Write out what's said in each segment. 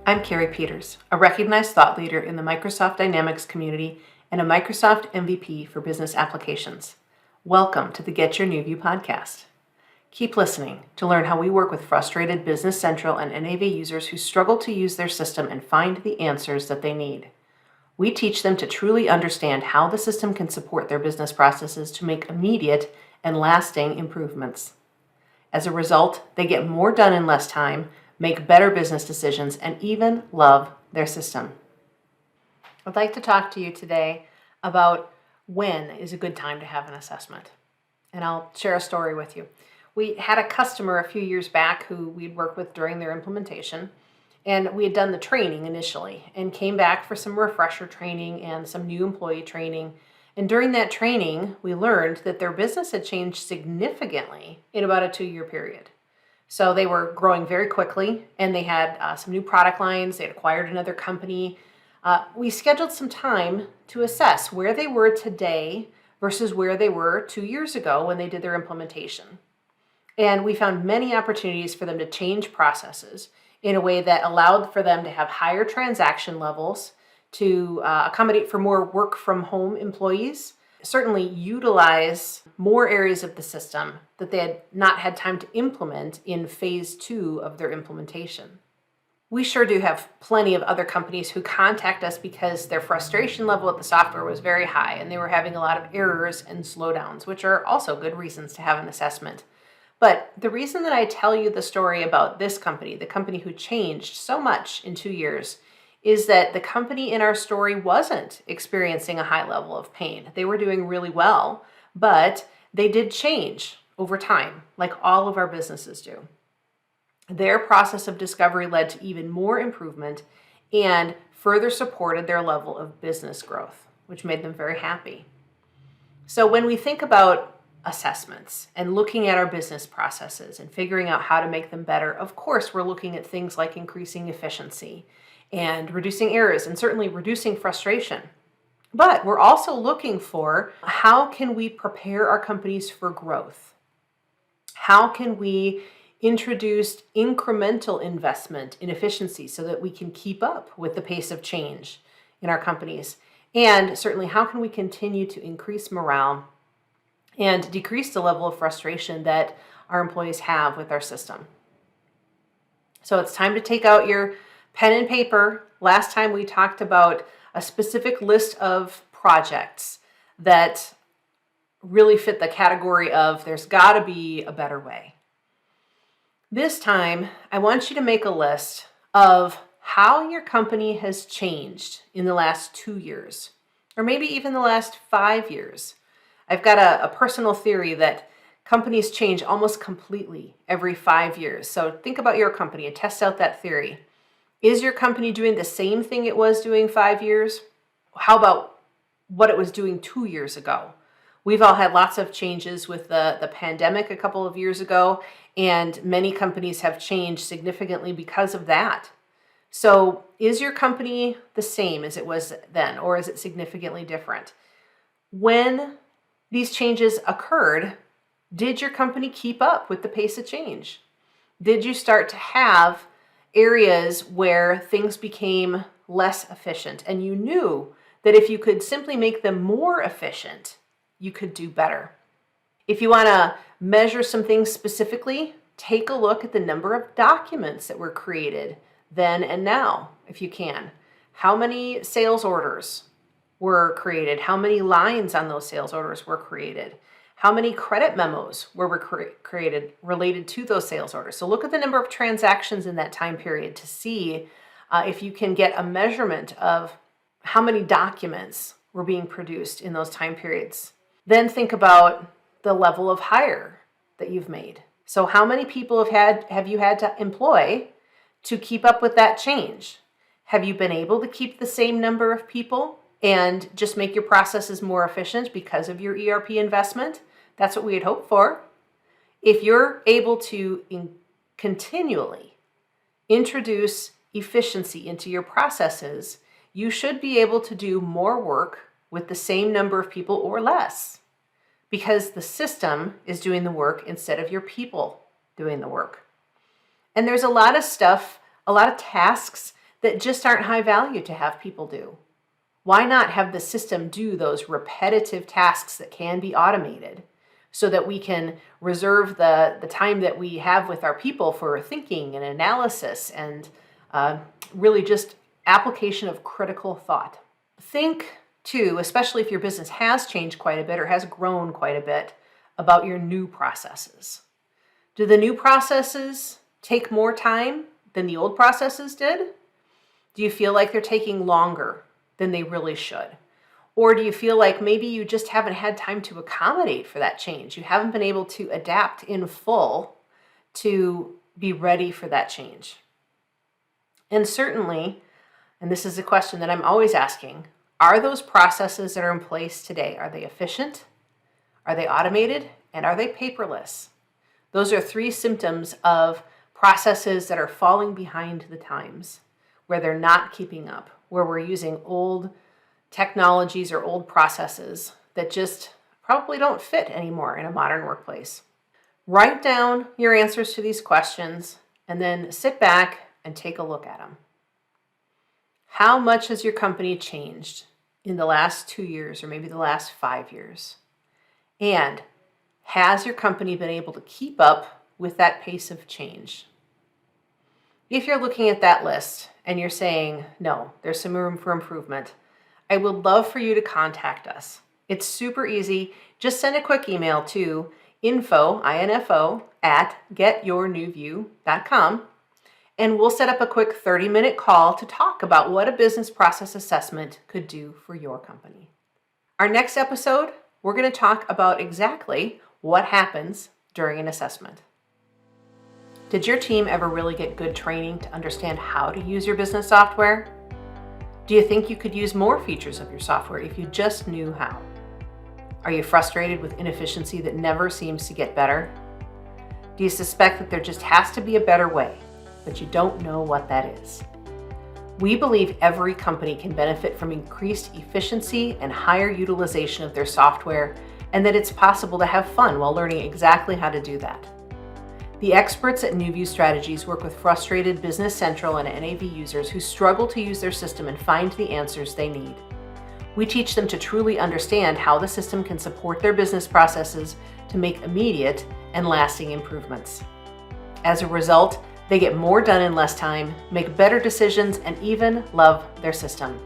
I'm Carrie Peters, a recognized thought leader in the Microsoft Dynamics community and a Microsoft MVP for business applications. Welcome to the Get Your New View podcast. Keep listening to learn how we work with frustrated Business Central and NAV users who struggle to use their system and find the answers that they need. We teach them to truly understand how the system can support their business processes to make immediate and lasting improvements. As a result, they get more done in less time, make better business decisions, and even love their system. I'd like to talk to you today about when is a good time to have an assessment. And I'll share a story with you. We had a customer a few years back who we'd worked with during their implementation, and we had done the training initially and came back for some refresher training and some new employee training. And during that training, we learned that their business had changed significantly in about a 2-year period. So they were growing very quickly, and they had some new product lines. They had acquired another company. We scheduled some time to assess where they were today versus where they were 2 years ago when they did their implementation. And we found many opportunities for them to change processes in a way that allowed for them to have higher transaction levels, to accommodate for more work from home employees, certainly utilize more areas of the system that they had not had time to implement in phase 2 of their implementation. We sure do have plenty of other companies who contact us because their frustration level with the software was very high and they were having a lot of errors and slowdowns, which are also good reasons to have an assessment. But the reason that I tell you the story about this company, the company who changed so much in 2 years, is that the company in our story wasn't experiencing a high level of pain. They were doing really well, but they did change over time, like all of our businesses do. Their process of discovery led to even more improvement and further supported their level of business growth, which made them very happy. So when we think about assessments and looking at our business processes and figuring out how to make them better, of course, we're looking at things like increasing efficiency and reducing errors and certainly reducing frustration. But we're also looking for how can we prepare our companies for growth? How can we introduce incremental investment in efficiency so that we can keep up with the pace of change in our companies? And certainly, how can we continue to increase morale and decrease the level of frustration that our employees have with our system? So it's time to take out your pen and paper. Last time we talked about a specific list of projects that really fit the category of there's got to be a better way. This time, I want you to make a list of how your company has changed in the last 2 years, or maybe even the last 5 years. I've got a personal theory that companies change almost completely every 5 years. So think about your company and test out that theory. Is your company doing the same thing it was doing 5 years? How about what it was doing 2 years ago? We've all had lots of changes with the pandemic a couple of years ago, and many companies have changed significantly because of that. So is your company the same as it was then, or is it significantly different? When these changes occurred, did your company keep up with the pace of change? Did you start to have areas where things became less efficient and you knew that if you could simply make them more efficient, you could do better? If you want to measure some things specifically, take a look at the number of documents that were created then and now, if you can. How many sales orders were created? How many lines on those sales orders were created? How many credit memos were created related to those sales orders? So look at the number of transactions in that time period to see if you can get a measurement of how many documents were being produced in those time periods. Then think about the level of hire that you've made. So how many people have you had to employ to keep up with that change? Have you been able to keep the same number of people and just make your processes more efficient because of your ERP investment? That's what we had hoped for. If you're able to continually introduce efficiency into your processes, you should be able to do more work with the same number of people or less, because the system is doing the work instead of your people doing the work. And there's a lot of stuff, a lot of tasks that just aren't high value to have people do? Why not have the system do those repetitive tasks that can be automated so that we can reserve the time that we have with our people for thinking and analysis and really just application of critical thought? Think too, especially if your business has changed quite a bit or has grown quite a bit, about your new processes. Do the new processes take more time than the old processes did? Do you feel like they're taking longer than they really should? Or do you feel like maybe you just haven't had time to accommodate for that change? You haven't been able to adapt in full to be ready for that change. And certainly, and this is a question that I'm always asking, are those processes that are in place today, are they efficient? Are they automated? And are they paperless? Those are 3 symptoms of processes that are falling behind the times, where they're not keeping up, where we're using old technologies or old processes that just probably don't fit anymore in a modern workplace. Write down your answers to these questions and then sit back and take a look at them. How much has your company changed in the last 2 years or maybe the last 5 years? And has your company been able to keep up with that pace of change? If you're looking at that list and you're saying, no, there's some room for improvement, I would love for you to contact us. It's super easy. Just send a quick email to info@getyournewview.com, and we'll set up a quick 30-minute call to talk about what a business process assessment could do for your company. Our next episode, we're going to talk about exactly what happens during an assessment. Did your team ever really get good training to understand how to use your business software? Do you think you could use more features of your software if you just knew how? Are you frustrated with inefficiency that never seems to get better? Do you suspect that there just has to be a better way, but you don't know what that is? We believe every company can benefit from increased efficiency and higher utilization of their software, and that it's possible to have fun while learning exactly how to do that. The experts at NewView Strategies work with frustrated Business Central and NAV users who struggle to use their system and find the answers they need. We teach them to truly understand how the system can support their business processes to make immediate and lasting improvements. As a result, they get more done in less time, make better decisions, and even love their system.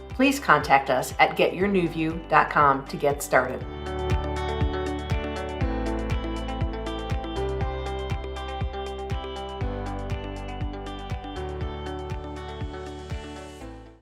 Please contact us at getyournewview.com to get started.